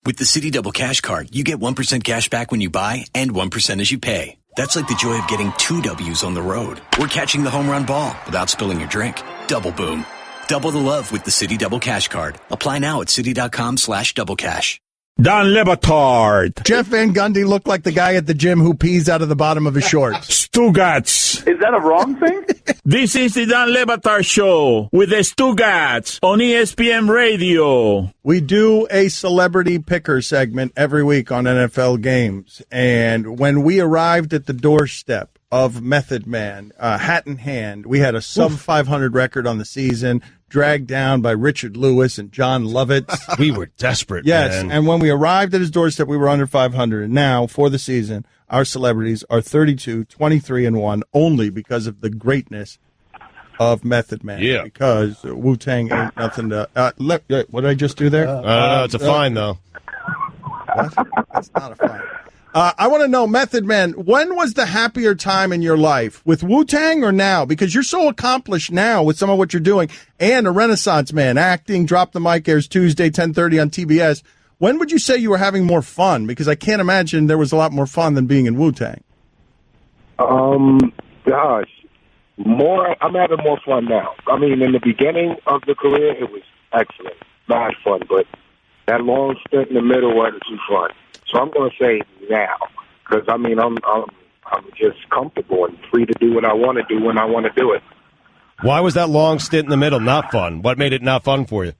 With the Citi Double Cash Card, you get 1% cash back when you buy and 1% as you pay. That's like the joy of getting 2 W's on the road or catching the home run ball without spilling your drink. Double boom. Double the love with the Citi Double Cash Card. Apply now at Citi.com/doublecash. Don Le Batard. Jeff Van Gundy looked like the guy at the gym who pees out of the bottom of his shorts. Stugotz. Is that a wrong thing? This is the Don Le Batard Show with the Stugotz on ESPN Radio. We do a celebrity picker segment every week on NFL games. And when we arrived at the doorstep of Method Man, hat in hand, we had a sub-500 record on the season, dragged down by Richard Lewis and John Lovitz. We were desperate, yes, man. and when we arrived at his doorstep, we were under 500. And now, for the season, our celebrities are 32, 23-1, only because of the greatness of Method Man. Yeah. Because Wu-Tang ain't nothing to... what did I just do there? No, it's a fine, though. What? That's not a fine. I want to know, Method Man, when was the happier time in your life? With Wu-Tang or now? Because you're so accomplished now with some of what you're doing, and a Renaissance man, acting, Drop the Mic airs Tuesday, 10:30 on TBS. When would you say you were having more fun? Because I can't imagine there was a lot more fun than being in Wu-Tang. Gosh, I'm having more fun now. I mean, in the beginning of the career, it was excellent, not fun, but that long stint in the middle wasn't too fun. So I'm going to say now, because I mean I'm just comfortable and free to do what I want to do when I want to do it. Why was that long stint in the middle not fun? What made it not fun for you?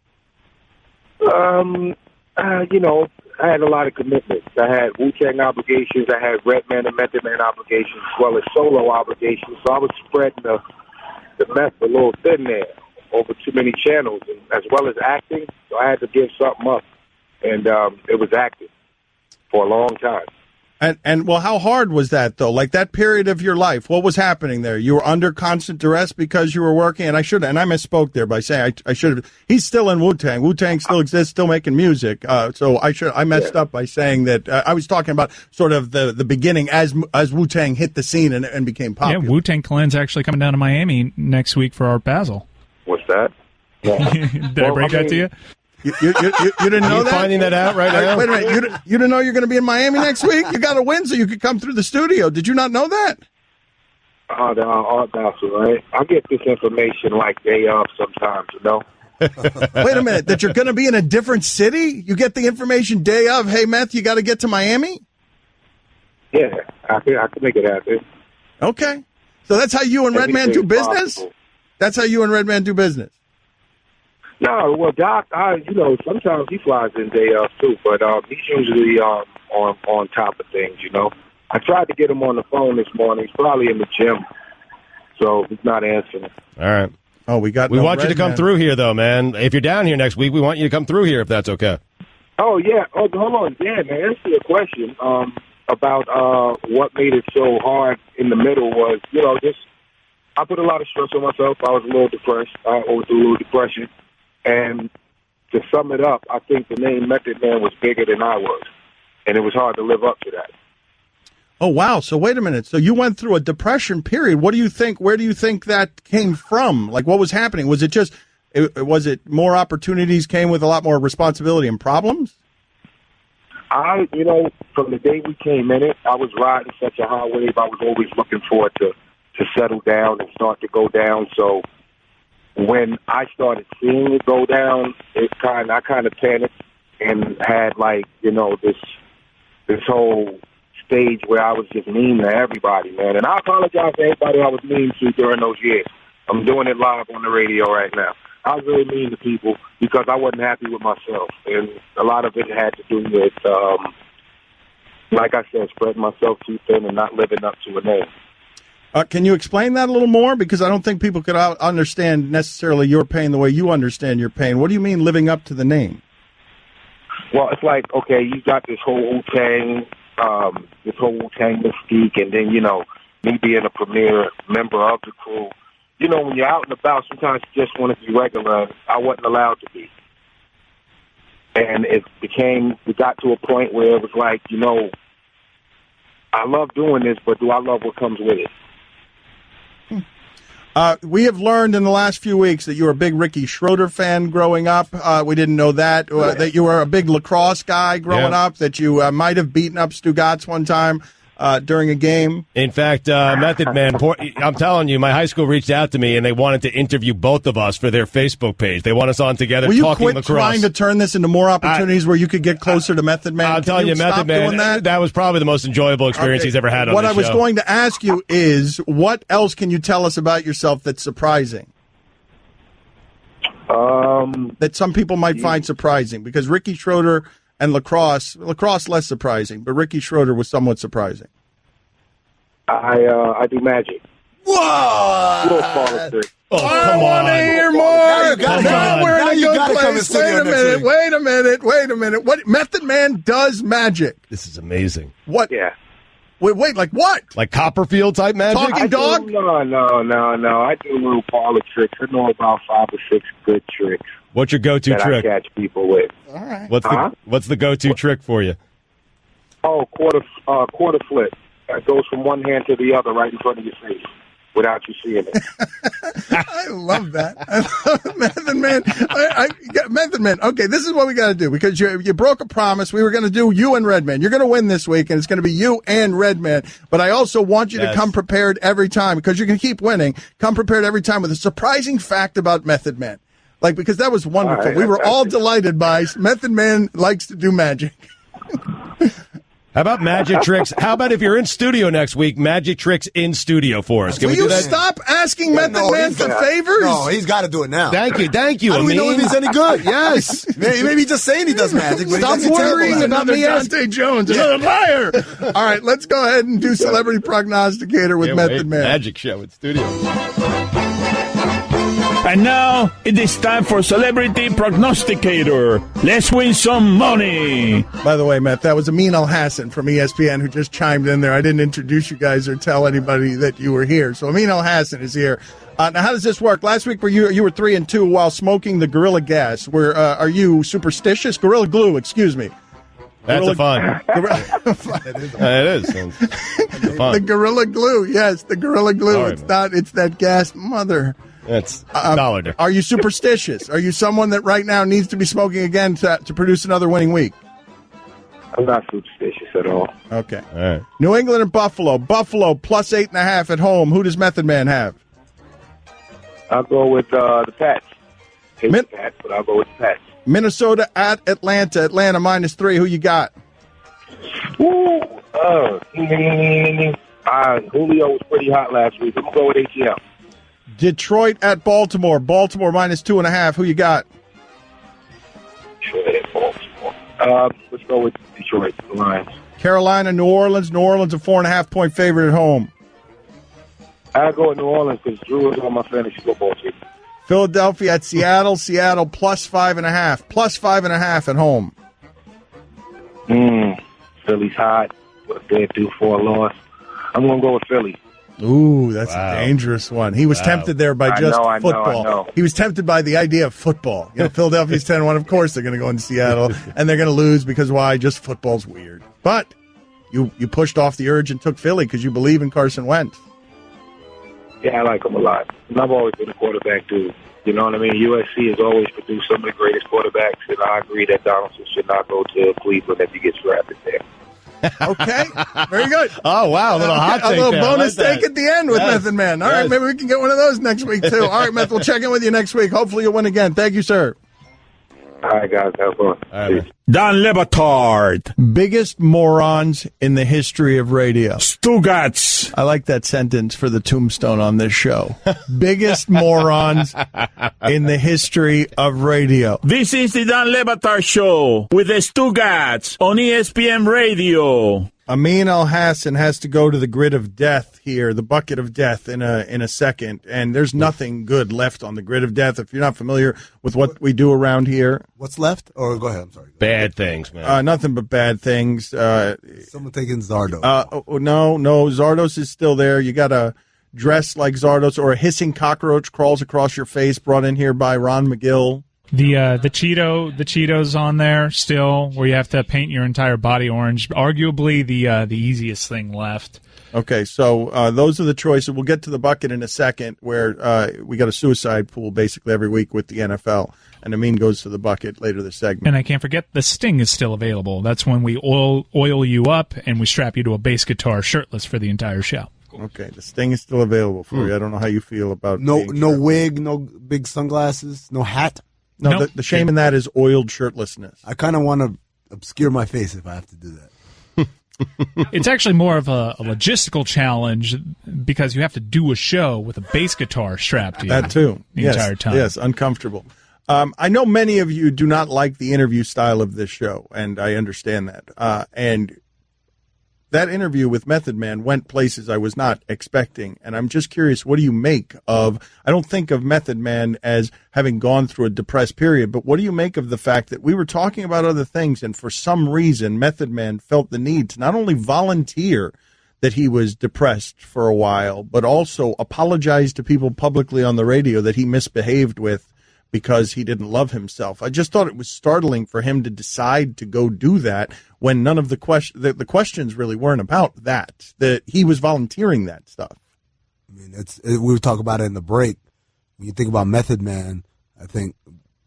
I had a lot of commitments. I had Wu-Tang obligations. I had Redman and Method Man obligations, as well as solo obligations. So I was spreading the meth a little thin there over too many channels, and as well as acting. So I had to give something up, and it was acting for a long time. And well, how hard was that, though? Like that period of your life, what was happening there? You were under constant duress because you were working, and I misspoke there by saying I should have. He's still in Wu-Tang. Wu-Tang still exists, still making music. So I messed up by saying that I was talking about sort of the beginning as Wu-Tang hit the scene and became popular. Yeah, Wu-Tang Clan's actually coming down to Miami next week for Art Basel. What's that? Yeah. Did I break that to you? You didn't know that? Finding that out right now? Wait a minute. You didn't know you're going to be in Miami next week? You got to win so you could come through the studio. Did you not know that? The Art Basel, right? I get this information like day of sometimes, you know? Wait a minute. That you're going to be in a different city? You get the information day of, hey, Meth, you got to get to Miami? Yeah, I can make it happen. Okay. So that's how you and Redman do business? Possible. That's how you and Redman do business? No, well, Doc, sometimes he flies in day off too, but he's usually on top of things, you know. I tried to get him on the phone this morning. He's probably in the gym, so he's not answering. All right. Oh, we want you to come through here, though, man. If you're down here next week, we want you to come through here if that's okay. Oh, yeah. Oh, hold on. Yeah, man, answer your question about what made it so hard in the middle was, I put a lot of stress on myself. I was a little depressed. I went through a little depression. And to sum it up, I think the name Method Man was bigger than I was, and it was hard to live up to that. Oh, wow. So wait a minute. So you went through a depression period. What do you think? Where do you think that came from? Like, what was happening? Was it more opportunities came with a lot more responsibility and problems? From the day we came in it, I was riding such a high wave. I was always looking forward to settle down and start to go down. So when I started seeing it go down, I kind of panicked and had this whole stage where I was just mean to everybody, man. And I apologize to everybody I was mean to during those years. I'm doing it live on the radio right now. I was really mean to people because I wasn't happy with myself, and a lot of it had to do with, like I said, spreading myself too thin and not living up to a name. Can you explain that a little more? Because I don't think people could understand necessarily your pain the way you understand your pain. What do you mean living up to the name? Well, it's like, okay, you got this whole Wu-Tang mystique, and then, me being a premier member of the crew. When you're out and about, sometimes you just want to be regular. I wasn't allowed to be. And we got to a point where it was like, I love doing this, but do I love what comes with it? We have learned in the last few weeks that you were a big Ricky Schroeder fan growing up. We didn't know that. That you were a big lacrosse guy growing up, that you might have beaten up Stugotz one time during a game. In fact, Method Man, I'm telling you, my high school reached out to me, and they wanted to interview both of us for their Facebook page. They want us on together talking lacrosse. Will you quit trying to turn this into more opportunities where you could get closer to Method Man? I'm telling you, Method Man, that was probably the most enjoyable experience he's ever had on what this I was show. going to ask you is, what else can you tell us about yourself that's surprising? That some people might find surprising, because Ricky Schroeder and lacrosse less surprising, but Ricky Schroeder was somewhat surprising. I do magic. Whoa! Little smaller trick. Oh, I want to hear more. Now we're in a good place. Wait a minute. What Method Man does magic? This is amazing. What? Yeah. Wait, like what? Like Copperfield type magic? Talking dog? No. I do little parlor tricks. I know about 5 or 6 good tricks. What's your go-to that trick? I catch people with. All right. What's the go-to trick for you? Oh, quarter flip. That goes from one hand to the other right in front of your face without you seeing it. I love that. Method Man. Method Man. Okay, this is what we got to do, because you broke a promise. We were going to do you and Redman. You're going to win this week, and it's going to be you and Redman. But I also want you to come prepared every time, because you're going to keep winning. Come prepared every time with a surprising fact about Method Man. Because that was wonderful. We were all delighted by Method Man likes to do magic. How about magic tricks? How about if you're in studio next week, magic tricks in studio for us? Can we do that? Stop asking Method Man for favors? No, he's got to do it now. Thank you. How do we know if he's any good? Yes. Maybe he's just saying he does magic. But Stop worrying about me, Dante Jones, another liar. All right, let's go ahead and do Celebrity Prognosticator with Method Man. Magic show in studio. And now it is time for Celebrity Prognosticator. Let's win some money. By the way, Matt, that was Amin Al-Hassan from ESPN who just chimed in there. I didn't introduce you guys or tell anybody that you were here. So Amin Al-Hassan is here. Now, how does this work? Last week, you were 3-2 while smoking the Gorilla Gas. Are you superstitious? Gorilla Glue, excuse me. That's fun. It is. Fun. The Gorilla Glue, yes, the Gorilla Glue. Sorry, It's that gas, mother. That's $1. Are you superstitious? Are you someone that right now needs to be smoking again to produce another winning week? I'm not superstitious at all. Okay. All right. New England and Buffalo. Buffalo plus 8.5 at home. Who does Method Man have? I'll go with the Pats. Hate the Pats, but I'll go with the Pats. Minnesota at Atlanta. Atlanta -3. Who you got? Julio was pretty hot last week. I'm going to go with ATL. Detroit at Baltimore. Baltimore -2.5. Who you got? Detroit at Baltimore. Let's go with Detroit, the Lions. Carolina, New Orleans. New Orleans a 4.5-point favorite at home. I'll go with New Orleans because Drew is on my fantasy football team. Philadelphia at Seattle. Seattle +5.5. +5.5 at home. Philly's hot. What they do for a loss. I'm going to go with Philly. Ooh, that's a dangerous one. He was tempted there by just football. I know. He was tempted by the idea of football. Philadelphia's 10-1. Of course they're going to go into Seattle, and they're going to lose because why? Just football's weird. But you pushed off the urge and took Philly because you believe in Carson Wentz. Yeah, I like him a lot. And I've always been a quarterback dude. You know what I mean? USC has always produced some of the greatest quarterbacks, and I agree that Donaldson should not go to Cleveland if he gets drafted there. Okay, very good. Oh, wow, a little hot take a little there. bonus like take at the end with Method Man. All right, maybe we can get one of those next week, too. All right, Meth, we'll check in with you next week. Hopefully you'll win again. Thank you, sir. All right, guys, have fun. All right, Dan Le Batard. Biggest morons in the history of radio. Stugotz. I like that sentence for the tombstone on this show. Biggest morons in the history of radio. This is the Dan Le Batard Show with the Stugotz on ESPN Radio. Amin Al-Hassan has to go to the grid of death here, the bucket of death in a second, and there's nothing good left on the grid of death. If you're not familiar with what we do around here. What's left? Or go ahead, I'm sorry. Bad things, man. Nothing but bad things. Someone taking Zardos. No, Zardos is still there. You got to dress like Zardos, or a hissing cockroach crawls across your face, brought in here by Ron McGill. The Cheetos on there still, where you have to paint your entire body orange. Arguably the easiest thing left. Okay, so those are the choices. We'll get to the bucket in a second, where we got a suicide pool basically every week with the NFL, and Amin goes to the bucket later this segment. And I can't forget the Sting is still available. That's when we oil you up and we strap you to a bass guitar shirtless for the entire show. Okay, the Sting is still available for you. I don't know how you feel about no wig, no big sunglasses, no hat. No, Nope. the shame in that is oiled shirtlessness. I kind of want to obscure my face if I have to do that. It's actually more of a logistical challenge because you have to do a show with a bass guitar strapped to you. That too. The entire time. Yes, uncomfortable. I know many of you do not like the interview style of this show, and I understand that. And that interview with Method Man went places I was not expecting, and I'm just curious, what do you make of, I don't think of Method Man as having gone through a depressed period, but what do you make of the fact that we were talking about other things, and for some reason, Method Man felt the need to not only volunteer that he was depressed for a while, but also apologize to people publicly on the radio that he misbehaved with because he didn't love himself. I just thought it was startling for him to decide to go do that when none of the questions really weren't about that he was volunteering that stuff. I mean, we were talking about it in the break. When you think about Method Man, I think,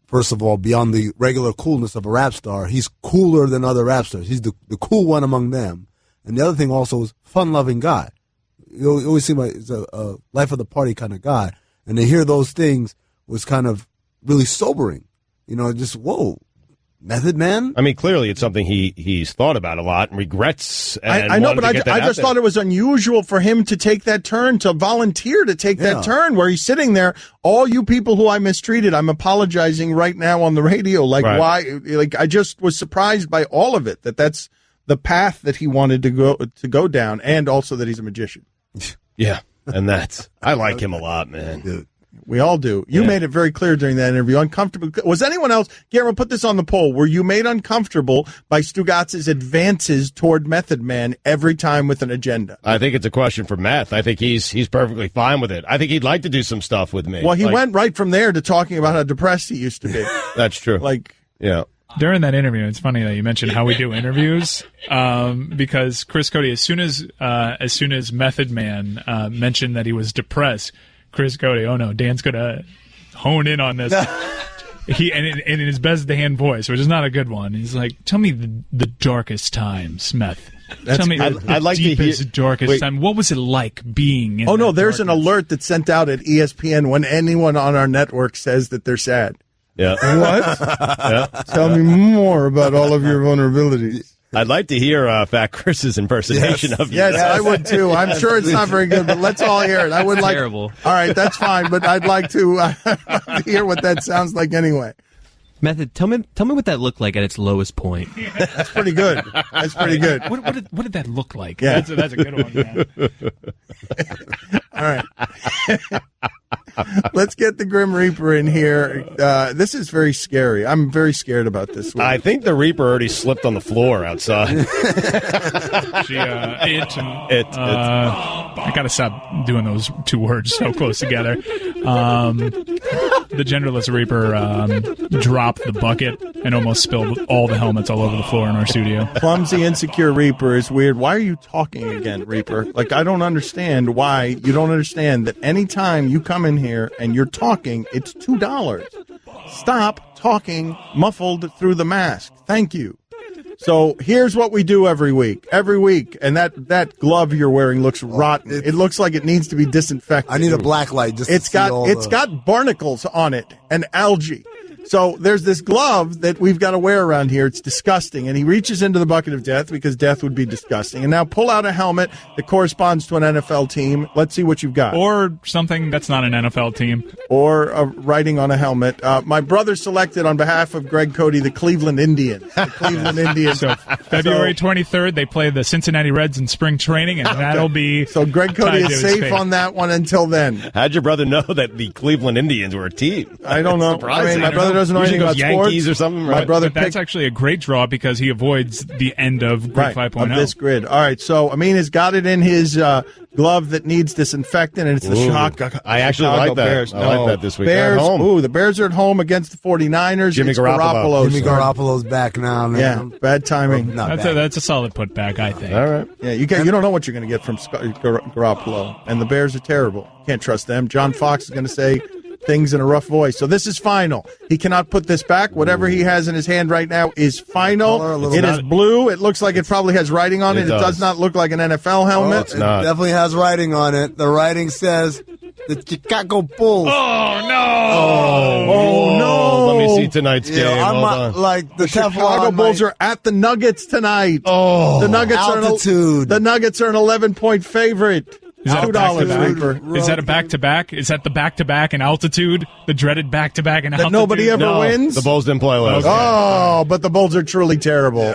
first of all, beyond the regular coolness of a rap star, he's cooler than other rap stars. He's the cool one among them. And the other thing also is fun-loving guy. You always seem like he's a life of the party kind of guy. And to hear those things was kind of really sobering. You know, just, whoa, Method Man? I mean, clearly it's something he's thought about a lot and regrets. And I know, but I just thought it was unusual for him to take that turn, to volunteer to take that turn, where he's sitting there, all you people who I mistreated, I'm apologizing right now on the radio. Like, why? Like, I just was surprised by all of it, that's the path that he wanted to go down, and also that he's a magician. Yeah, and I like him a lot, man. Dude. We all do. You made it very clear during that interview. Uncomfortable. Was anyone else, Guillermo, put this on the poll, were you made uncomfortable by Stugotz's advances toward Method Man every time with an agenda? I think it's a question for Meth. I think he's perfectly fine with it. I think he'd like to do some stuff with me. Well, he went right from there to talking about how depressed he used to be. That's true. Yeah. During that interview, it's funny that you mentioned how we do interviews, because Chris Cody, as soon as Method Man mentioned that he was depressed, Chris Cody, oh no, Dan's gonna hone in on this. And in his best Dan voice, which is not a good one, he's like, "Tell me the darkest times, Meth. Tell me I'd like deepest, to hear, darkest time. What was it like being?" Oh no, there's an alert that's sent out at ESPN when anyone on our network says that they're sad. Yeah. What? Yeah. Tell me more about all of your vulnerabilities. I'd like to hear Fat Chris's impersonation of you. Yes, I would too. I'm sure it's not very good, but let's all hear it. I would like. Terrible. All right, that's fine, but I'd like to hear what that sounds like anyway. Method, tell me what that looked like at its lowest point. That's pretty good. That's pretty good. What did that look like? Yeah. That's a good one, man. All right. Let's get the Grim Reaper in here. This is very scary. I'm very scared about this one. I think the Reaper already slipped on the floor outside. I gotta stop doing those two words so close together. The genderless Reaper dropped the bucket and almost spilled all the helmets all over the floor in our studio. Clumsy, insecure Reaper is weird. Why are you talking again, Reaper? Like, I don't understand why you don't understand that anytime you come in here and you're talking, it's $2. Stop talking muffled through the mask. Thank you. So here's what we do every week. And that glove you're wearing looks rotten. It looks like it needs to be disinfected. I need a black light just It's got barnacles on it and algae. So there's this glove that we've got to wear around here. It's disgusting. And he reaches into the bucket of death because death would be disgusting. And now pull out a helmet that corresponds to an NFL team. Let's see what you've got. Or something that's not an NFL team. Or writing on a helmet. My brother selected on behalf of Greg Cody the Cleveland Indians. The Cleveland Indians. So February 23rd, they play the Cincinnati Reds in spring training, and that'll be... So Greg Cody is safe on that one until then. How'd your brother know that the Cleveland Indians were a team? I don't know. Surprising. My brother doesn't know Usually anything goes about Yankees sports. or something. My Right? brother But that's picked actually a great draw because he avoids the end of Grid 5.0. of this grid. All right, so Amin has got it in his glove that needs disinfectant, and it's the I actually Chicago like that. Bears. I like that this week. They're Bears. at home. Ooh, the Bears are at home against the 49ers. Jimmy It's Garoppolo. Jimmy Garoppolo's back now, man. Yeah, bad timing. Not That's bad. that's a solid putback, I think. All right. Yeah, you don't know what you're going to get from Garoppolo, and the Bears are terrible. Can't trust them. John Fox is going to say things in a rough voice. So this is final. He cannot put this back. Whatever he has in his hand right now is final. It is blue. It looks like it probably has writing on it. It does not look like an NFL helmet. It definitely has writing on it. The writing says the Chicago Bulls. Oh, no. Oh, no. Let me see tonight's game. I'm Hold not, on. like the Chicago Teflon Bulls might- are at the Nuggets tonight. Oh, The Nuggets altitude. The Nuggets are an 11-point favorite. Is that a $2 back-to-back? paper. Is that a back-to-back? Is that the back-to-back in altitude? The dreaded back-to-back in altitude? nobody ever no, wins? the Bulls didn't play last night. Oh, but the Bulls are truly terrible.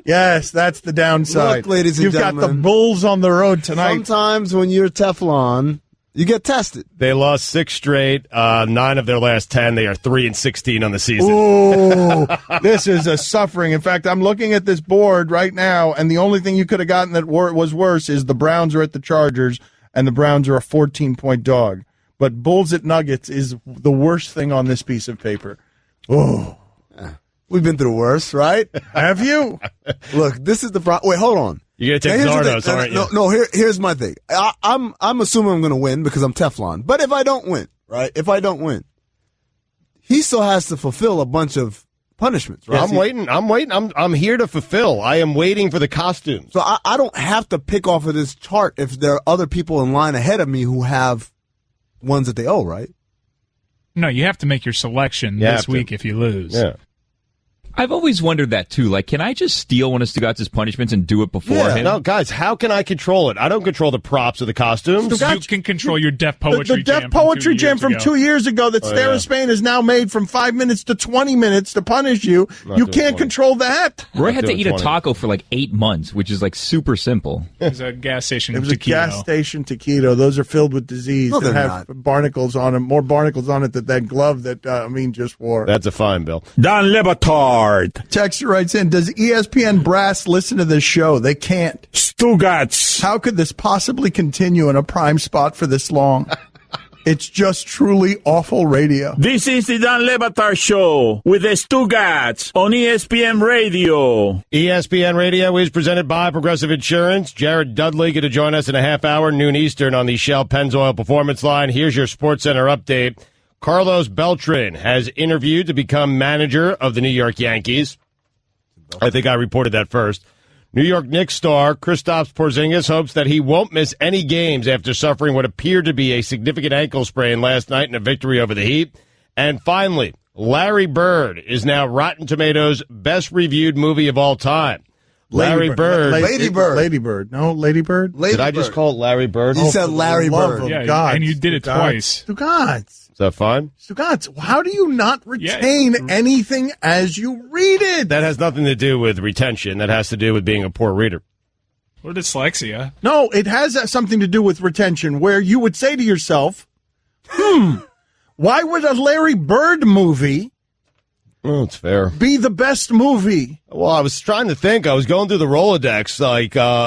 Yes, that's the downside. Look, ladies and You've got gentlemen. the Bulls on the road tonight. Sometimes when you're Teflon, you get tested. They lost 6 straight, 9 of their last 10. They are 3-16 on the season. Ooh, this is a suffering. In fact, I'm looking at this board right now, and the only thing you could have gotten that was worse is the Browns are at the Chargers, and the Browns are a 14-point dog. But Bulls at Nuggets is the worst thing on this piece of paper. Oh, We've been through worse, right? have you? Look, this is the problem. Wait, hold on. You're going to take Now, here's the Zardos, thing. aren't you? No, here's my thing. I'm assuming I'm going to win because I'm Teflon. But if I don't win, right? If I don't win, he still has to fulfill a bunch of punishments, right? I'm waiting. I'm here to fulfill. I am waiting for the costumes. So I don't have to pick off of this chart if there are other people in line ahead of me who have ones that they owe, right? No, you have to make your selection You have this to. week if you lose. Yeah. I've always wondered that too. Like, can I just steal one of Stugotz's punishments and do it before him? No, guys, how can I control it? I don't control the props or the costumes. You can control your Def Poetry The Jam. Def Poetry Jam from 2 years years ago that Sarah Spain has now made from 5 minutes to 20 minutes to punish you. You doing can't 20. control that. Roy had to doing eat a 20. taco for like 8 months, which is like super simple. It was a gas station It was a taquito. gas station taquito. Those are filled with disease No, that they're have barnacles on them, more barnacles on it than that glove that Amin just wore. That's a fine, Bill. Don Le Batard. Texter writes in, does ESPN Brass listen to this show? They can't. Stugotz. How could this possibly continue in a prime spot for this long? It's just truly awful radio. This is the Don Le Batard Show with the Stugotz on ESPN Radio. ESPN Radio is presented by Progressive Insurance. Jared Dudley going to join us in a half hour, noon Eastern, on the Shell Pennzoil Performance Line. Here's your SportsCenter update. Carlos Beltran has interviewed to become manager of the New York Yankees. I think I reported that first. New York Knicks star Kristaps Porzingis hopes that he won't miss any games after suffering what appeared to be a significant ankle sprain last night in a victory over the Heat. And finally, Larry Bird is now Rotten Tomatoes' best-reviewed movie of all time. Larry Bird. Lady Bird. Lady Bird. No, Lady Bird? Did I just call it Larry Bird? He said Larry love Bird. of Yeah, God. and you did it twice. Stugotz. Is that fine? Stugotz, how do you not retain anything as you read it? That has nothing to do with retention. That has to do with being a poor reader. Or dyslexia. No, it has something to do with retention, where you would say to yourself, why would a Larry Bird movie Oh, it's fair. be the best movie? Well, I was trying to think. I was going through the Rolodex,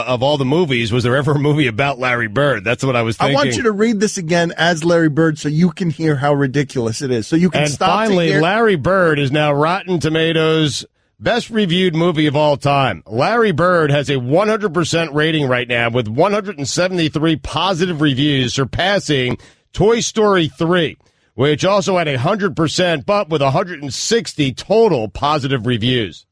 of all the movies. Was there ever a movie about Larry Bird? That's what I was thinking. I want you to read this again as Larry Bird so you can hear how ridiculous it is. So you can And stop finally, to hear. Larry Bird is now Rotten Tomatoes' best reviewed movie of all time. Larry Bird has a 100% rating right now with 173 positive reviews, surpassing Toy Story 3, which also had 100%, but with 160 total positive reviews.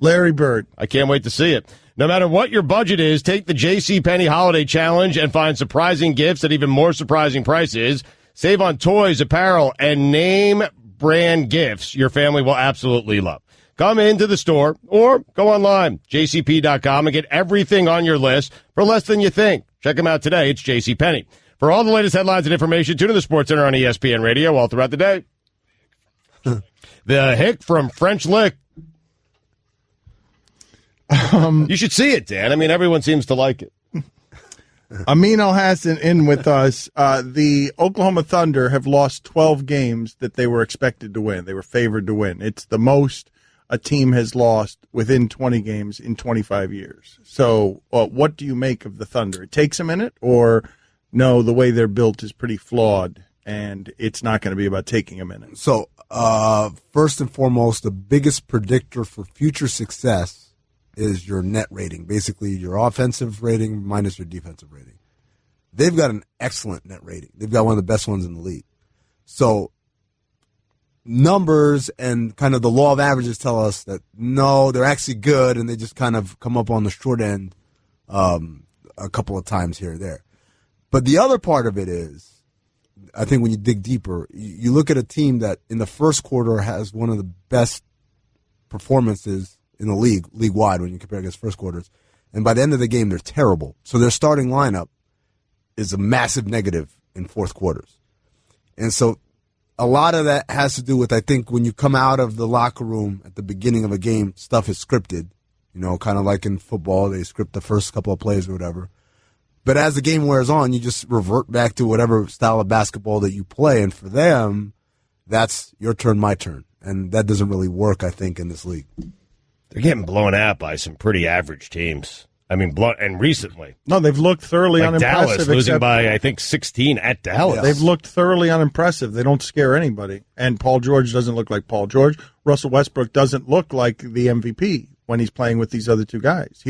Larry Bird. I can't wait to see it. No matter what your budget is, take the JCPenney Holiday Challenge and find surprising gifts at even more surprising prices. Save on toys, apparel, and name brand gifts your family will absolutely love. Come into the store or go online, jcp.com, and get everything on your list for less than you think. Check them out today. It's JCPenney. For all the latest headlines and information, tune to the SportsCenter on ESPN Radio all throughout the day. The Hick from French Lick. You should see it, Dan. I mean, everyone seems to like it. Amin Al-Hassan in with us. The Oklahoma Thunder have lost 12 games that they were expected to win. They were favored to win. It's the most a team has lost within 20 games in 25 years. So what do you make of the Thunder? It takes a minute, or no, the way they're built is pretty flawed, and it's not going to be about taking a minute? So first and foremost, the biggest predictor for future success is your net rating, basically your offensive rating minus your defensive rating. They've got an excellent net rating. They've got one of the best ones in the league. So numbers and kind of the law of averages tell us that, no, they're actually good, and they just kind of come up on the short end a couple of times here or there. But the other part of it is, I think when you dig deeper, you look at a team that in the first quarter has one of the best performances in the league-wide when you compare against first quarters. And by the end of the game, they're terrible. So their starting lineup is a massive negative in fourth quarters. And so a lot of that has to do with, I think, when you come out of the locker room at the beginning of a game, stuff is scripted. Kind of like in football, they script the first couple of plays or whatever. But as the game wears on, you just revert back to whatever style of basketball that you play. And for them, that's your turn, my turn. And that doesn't really work, I think, in this league. They're getting blown out by some pretty average teams. I mean, and recently. No, they've looked thoroughly unimpressive. Dallas losing by, I think, 16 at Dallas. Yeah. They've looked thoroughly unimpressive. They don't scare anybody. And Paul George doesn't look like Paul George. Russell Westbrook doesn't look like the MVP when he's playing with these other two guys.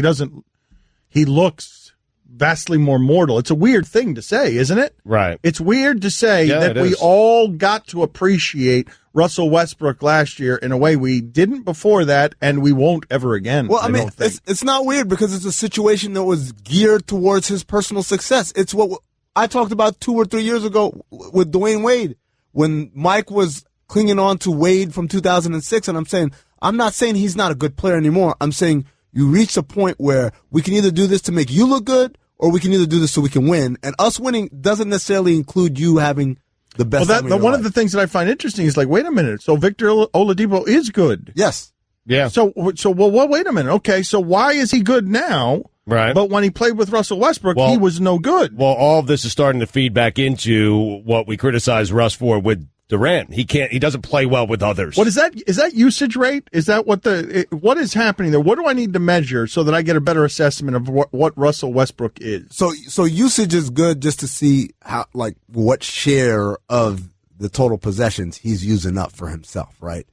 He looks vastly more mortal. It's a weird thing to say, isn't it? Right. It's weird to say that we all got to appreciate Russell Westbrook last year in a way we didn't before that, and we won't ever again. Well, I mean, it's not weird because it's a situation that was geared towards his personal success. It's what I talked about 2 or 3 years ago with Dwayne Wade when Mike was clinging on to Wade from 2006, and I'm not saying he's not a good player anymore. I'm saying you reach a point where we can either do this to make you look good, or we can either do this so we can win. And us winning doesn't necessarily include you having the best. Well, one of the things that I find interesting is wait a minute. So Victor Oladipo is good. Yes. Yeah. So wait a minute. Okay. So why is he good now? Right. But when he played with Russell Westbrook, he was no good. Well, all of this is starting to feed back into what we criticize Russ for with Durant. He doesn't play well with others. What is that? Is that usage rate? Is that what is happening there? What do I need to measure so that I get a better assessment of what Russell Westbrook is? So usage is good just to see how, what share of the total possessions he's using up for himself, right?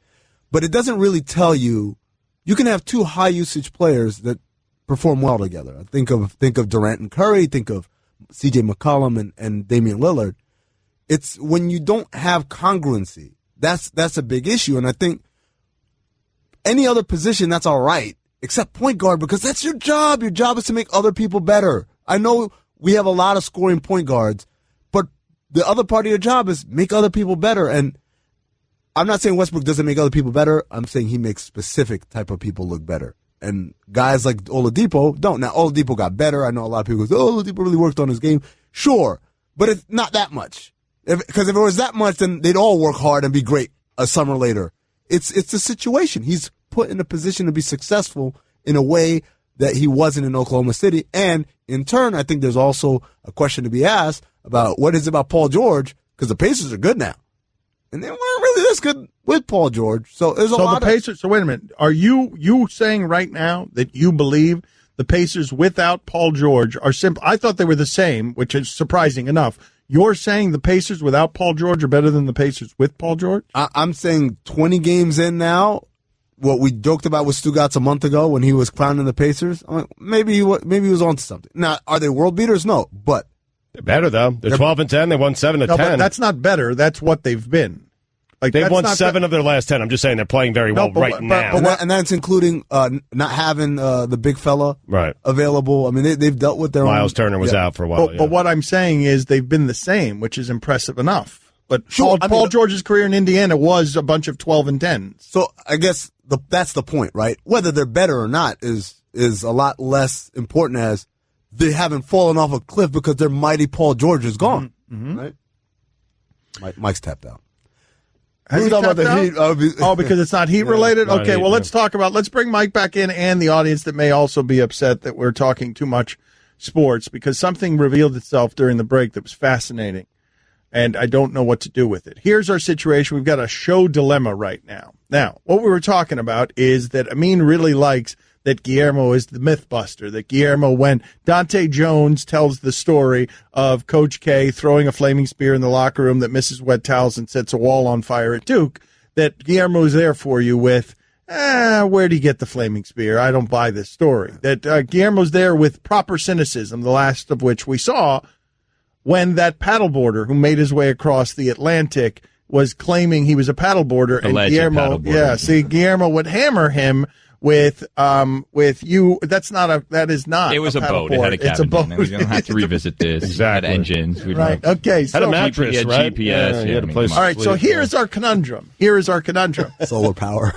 But it doesn't really tell you. You can have two high usage players that perform well together. Think of Durant and Curry. Think of C.J. McCollum and Damian Lillard. It's when you don't have congruency. That's a big issue. And I think any other position, that's all right, except point guard, because that's your job. Your job is to make other people better. I know we have a lot of scoring point guards, but the other part of your job is make other people better. And I'm not saying Westbrook doesn't make other people better. I'm saying he makes specific type of people look better. And guys like Oladipo don't. Now, Oladipo got better. I know a lot of people go, Oladipo really worked on his game. Sure, but it's not that much. Because if it was that much, then they'd all work hard and be great a summer later. It's a situation. He's put in a position to be successful in a way that he wasn't in Oklahoma City. And in turn, I think there's also a question to be asked about what is it about Paul George, because the Pacers are good now. And they weren't really this good with Paul George. So there's a lot of Pacers. So wait a minute. Are you saying right now that you believe the Pacers without Paul George are simple? I thought they were the same, which is surprising enough. You're saying the Pacers without Paul George are better than the Pacers with Paul George? I'm saying 20 games in now, what we joked about with Stugotz a month ago when he was crowning the Pacers, maybe he was onto something. Now, are they world beaters? No, but they're better though. They're 12-10. They won 7 of 10. But that's not better. That's what they've been. They've won 7 of their last 10. I'm just saying they're playing very well now. And that's including not having the big fella available. I mean, they've dealt with their Miles Turner was out for a while. But what I'm saying is they've been the same, which is impressive enough. But Paul George's career in Indiana was a bunch of 12 and 10. So I guess that's the point, right? Whether they're better or not is a lot less important as they haven't fallen off a cliff because their mighty Paul George is gone. Mm-hmm. Right? Mike's tapped out. Has he tapped out? Because it's not heat related? Okay, well, let's bring Mike back in and the audience that may also be upset that we're talking too much sports because something revealed itself during the break that was fascinating, and I don't know what to do with it. Here's our situation. We've got a show dilemma right now. Now, what we were talking about is that Amin really likes that Guillermo is the Mythbuster, that Guillermo, when Dante Jones tells the story of Coach K throwing a flaming spear in the locker room that misses wet towels and sets a wall on fire at Duke, that Guillermo is there for you with, where do you get the flaming spear? I don't buy this story. That Guillermo's there with proper cynicism, the last of which we saw when that paddleboarder who made his way across the Atlantic was claiming he was a paddleboarder. And Guillermo, Guillermo would hammer him with you. That is not. It was a boat. It had a cabin. It's a boat. We don't have to revisit this. Exactly. It had engines. Right. Okay. Had a mattress, GPS, right? GPS. You had a place. All right. So here's our conundrum. Solar power.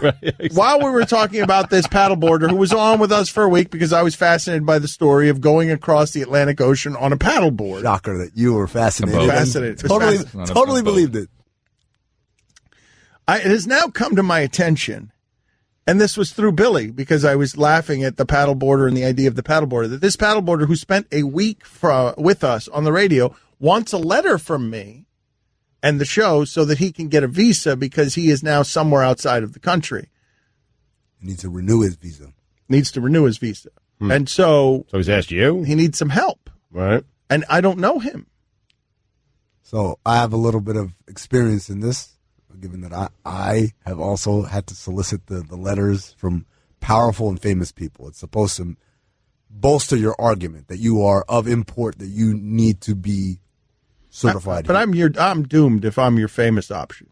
While we were talking about this paddleboarder who was on with us for a week because I was fascinated by the story of going across the Atlantic Ocean on a paddleboard. Shocker that you were fascinated. Fascinated. Totally believed it. It has now come to my attention, and this was through Billy because I was laughing at the paddleboarder and the idea of the paddleboarder, that this paddleboarder who spent a week with us on the radio wants a letter from me and the show so that he can get a visa because he is now somewhere outside of the country. He needs to renew his visa. And so he's asked you? He needs some help. Right. And I don't know him. So I have a little bit of experience in this, given that I have also had to solicit the letters from powerful and famous people. It's supposed to bolster your argument that you are of import, that you need to be certified. But I'm doomed if I'm your famous option.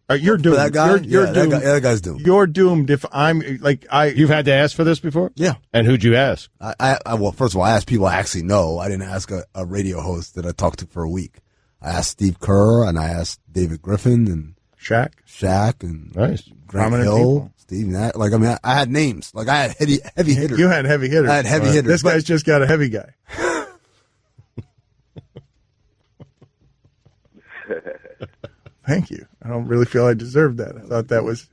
You're doomed. For that guy? You're doomed. That guy's doomed. You're doomed if I'm You've had to ask for this before? Yeah. And who'd you ask? Well, first of all, I asked people I actually know. I didn't ask a radio host that I talked to for a week. I asked Steve Kerr and I asked David Griffin and Shaq and nice. Grant Hill, people. Steve Nash. I had names. I had heavy hitters. You had heavy hitters. I had heavy hitters. This guy's just got a heavy guy. Thank you. I don't really feel I deserved that. I thought that was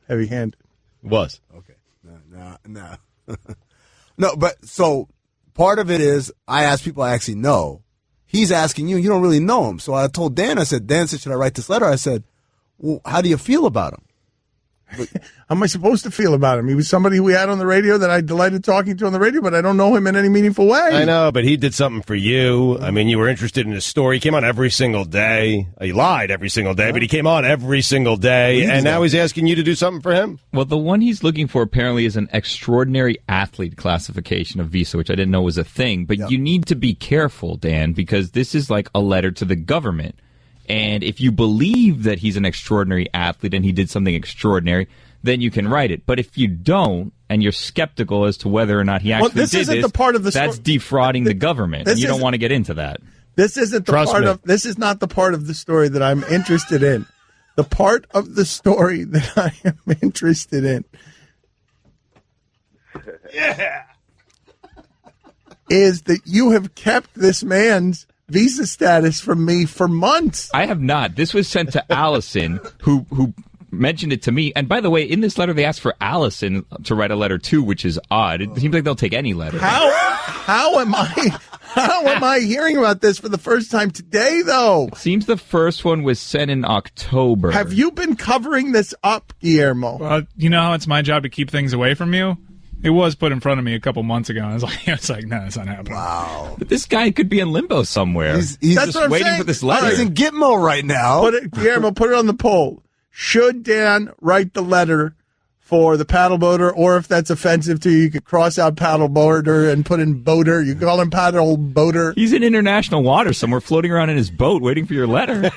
heavy-handed. Was. Okay. No. No, but so part of it is I ask people I actually know. He's asking you. You don't really know him. So I told Dan, Dan said, should I write this letter? I said, well, how do you feel about him? How am I supposed to feel about him? He was somebody we had on the radio that I delighted talking to on the radio, but I don't know him in any meaningful way. I know, but he did something for you. I mean, you were interested in his story. He came on every single day. He lied every single day, but he came on every single day, and now he's asking you to do something for him? Well, the one he's looking for apparently is an extraordinary athlete classification of visa, which I didn't know was a thing. But you need to be careful, Dan, because this is like a letter to the government. And if you believe that he's an extraordinary athlete and he did something extraordinary, then you can write it. But if you don't, and you're skeptical as to whether or not he actually this did isn't this, the part of the that's defrauding the government. And you don't want to get into that. This isn't the part of. This is not the part of the story that I'm interested in. The part of the story that I am interested in, is that you have kept this man's visa status from me for months. I have not. This was sent to Allison, who mentioned it to me. And by the way, in this letter, they asked for Allison to write a letter too, which is odd. It seems like they'll take any letter. How am I hearing about this for the first time today, though? It seems the first one was sent in October. Have you been covering this up, Guillermo? Well, you know how it's my job to keep things away from you? It was put in front of me a couple months ago. I was like, no, it's not happening. Wow. But this guy could be in limbo somewhere. He's just waiting for this letter. He's in Gitmo right now. Guillermo, put it on the poll. Should Dan write the letter for the paddleboater, or if that's offensive to you, you could cross out paddleboater and put in boater. You call him paddleboater. He's in international waters somewhere, floating around in his boat, waiting for your letter.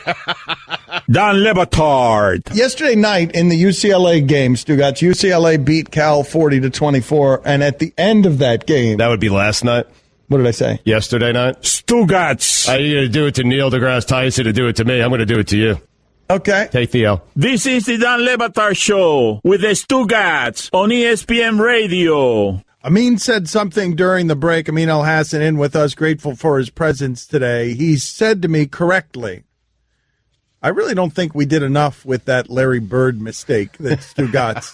Dan Batard. Yesterday night in the UCLA game, Stugotz, UCLA beat Cal 40-24, and at the end of that game, that would be last night. What did I say? Yesterday night. Stugotz. Are you going to do it to Neil deGrasse Tyson to do it to me? I'm going to do it to you. Okay. Hey, Theo. This is the Dan Le Batard Show with the Stugotz on ESPN Radio. Amin said something during the break. Amin Al-Hassan in with us, grateful for his presence today. He said to me correctly, I really don't think we did enough with that Larry Bird mistake that Stugotz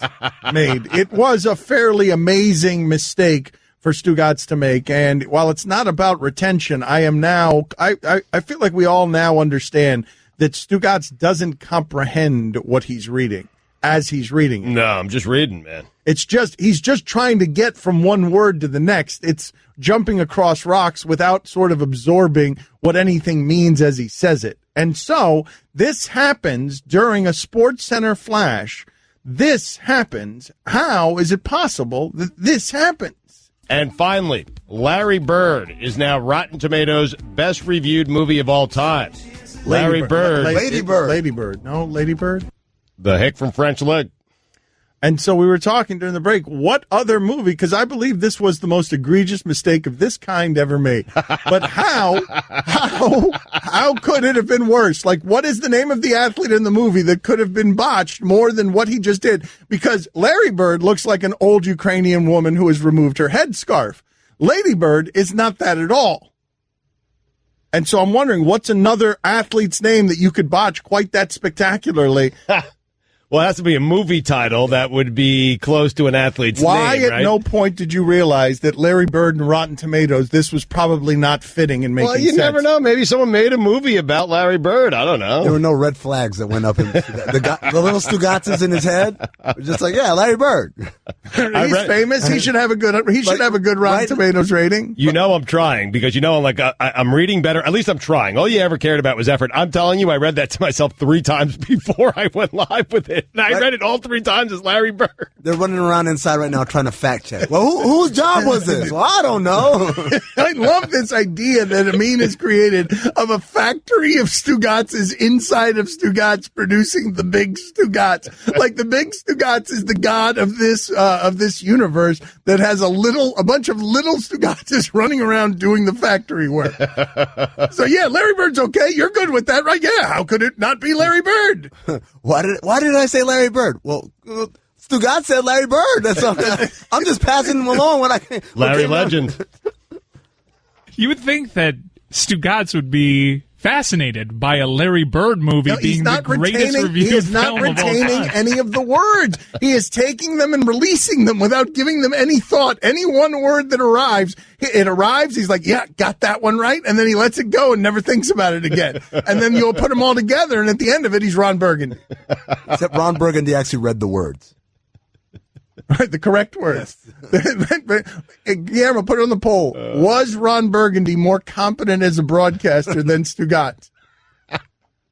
made. It was a fairly amazing mistake for Stugotz to make. And while it's not about retention, I feel like we all now understand that Stugotz doesn't comprehend what he's reading as he's reading it. No, I'm just reading, man. He's just trying to get from one word to the next. It's jumping across rocks without sort of absorbing what anything means as he says it. And so this happens during a Sports Center flash. This happens. How is it possible that this happens? And finally, Larry Bird is now Rotten Tomatoes' best reviewed movie of all time. Larry Bird. Lady Bird. No, Lady Bird. The Hick from French Lick. And so we were talking during the break, what other movie, because I believe this was the most egregious mistake of this kind ever made. But how could it have been worse? Like, what is the name of the athlete in the movie that could have been botched more than what he just did? Because Larry Bird looks like an old Ukrainian woman who has removed her headscarf. Lady Bird is not that at all. And so I'm wondering, what's another athlete's name that you could botch quite that spectacularly? Well, it has to be a movie title that would be close to an athlete's name, right? Why at no point did you realize that Larry Bird and Rotten Tomatoes, this was probably not fitting and making sense? Well, you never know. Maybe someone made a movie about Larry Bird. I don't know. There were no red flags that went up. The little Stugotzes in his head were just like, yeah, Larry Bird. He's famous. He should have a good. Have a good Rotten Tomatoes rating. You know, I'm trying because I'm reading better. At least I'm trying. All you ever cared about was effort. I'm telling you, I read that to myself 3 times before I went live with it. And I read it all 3 times as Larry Bird. They're running around inside right now trying to fact check. Well, whose job was this? Well, I don't know. I love this idea that Amin has created of a factory of Stugotzes inside of Stugotz producing the big Stugotz. Like the big Stugotz is the god of this universe that has a bunch of little Stugotzes running around doing the factory work. So yeah, Larry Bird's okay. You're good with that, right? Yeah. How could it not be Larry Bird? Why did I say Larry Bird? Well, Stugotz said Larry Bird. That's all. I'm just passing him along when I can. Larry Legend. You would think that Stugotz would be fascinated by a Larry Bird movie being the greatest reviewed He is not retaining any of the words. He is taking them and releasing them without giving them any thought. Any one word that arrives, he's like, yeah, got that one right. And then he lets it go and never thinks about it again. And then you'll put them all together, and at the end of it, he's Ron Burgundy. Except Ron Burgundy actually read the words. Right, the correct words. Guillermo, put it on the poll. Was Ron Burgundy more competent as a broadcaster than Stugotz?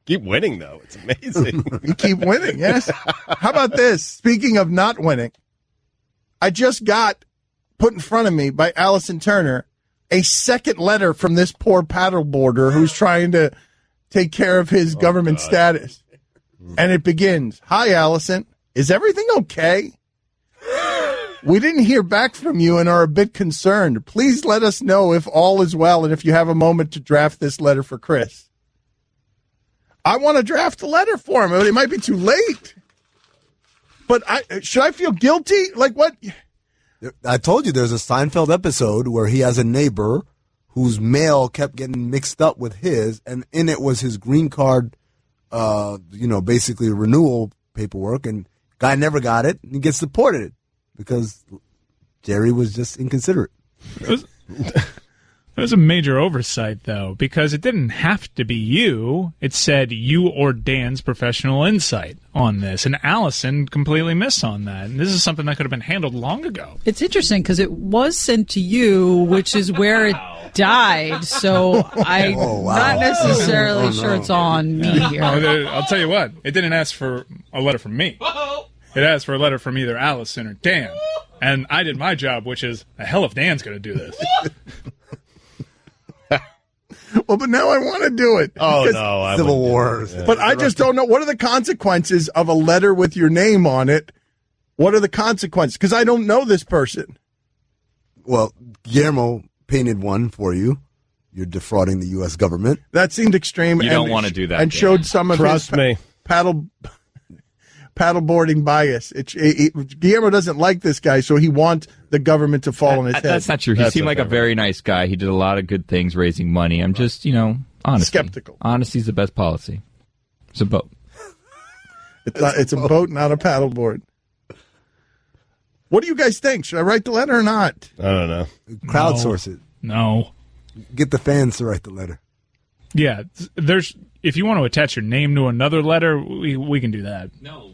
Keep winning, though. It's amazing. You keep winning, yes. How about this? Speaking of not winning, I just got put in front of me by Allison Turner a second letter from this poor paddleboarder who's trying to take care of his government status. And it begins, "Hi, Allison. Is everything okay? We didn't hear back from you and are a bit concerned. Please let us know if all is well and if you have a moment to draft this letter for Chris." I want to draft a letter for him. It might be too late. But should I feel guilty? Like what? I told you there's a Seinfeld episode where he has a neighbor whose mail kept getting mixed up with his, and in it was his green card, basically renewal paperwork, and guy never got it, and he gets deported because Jerry was just inconsiderate. It was a major oversight, though, because it didn't have to be you. It said you or Dan's professional insight on this, and Allison completely missed on that. And this is something that could have been handled long ago. It's interesting because it was sent to you, which is where it died. So I'm not necessarily sure it's on me here. I'll tell you what. It didn't ask for a letter from me. It asked for a letter from either Allison or Dan. And I did my job, which is, the hell if Dan's going to do this. Well, but now I want to do it. Oh, no. Civil Wars. But I just don't know. What are the consequences of a letter with your name on it? What are the consequences? Because I don't know this person. Well, Guillermo painted one for you. You're defrauding the U.S. government. That seemed extreme. You don't want to do that. And showed some of Trust his me. paddleboarding bias. Guillermo doesn't like this guy, so he wants the government to fall on his head. That's not true. He seemed like a very nice guy. He did a lot of good things raising money. I'm just, honest. Skeptical. Honesty's the best policy. It's a boat. It's a boat, not a paddleboard. What do you guys think? Should I write the letter or not? I don't know. Crowdsource it. No. Get the fans to write the letter. Yeah, if you want to attach your name to another letter, we can do that. No,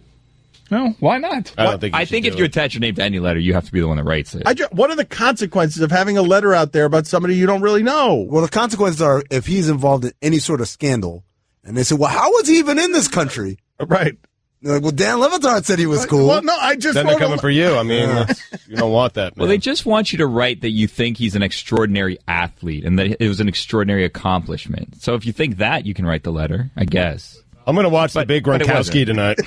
why not? I don't think. I think if you attach your name to any letter, you have to be the one that writes it. What are the consequences of having a letter out there about somebody you don't really know? Well, the consequences are if he's involved in any sort of scandal, and they say, well, how was he even in this country? Right. They're like, well, Dan Levitard said he was cool. Well, no, I just Then they're coming for you. I mean, you don't want that, man. Well, they just want you to write that you think he's an extraordinary athlete and that it was an extraordinary accomplishment. So if you think that, you can write the letter, I guess. I'm going to watch the Big Gronkowski tonight.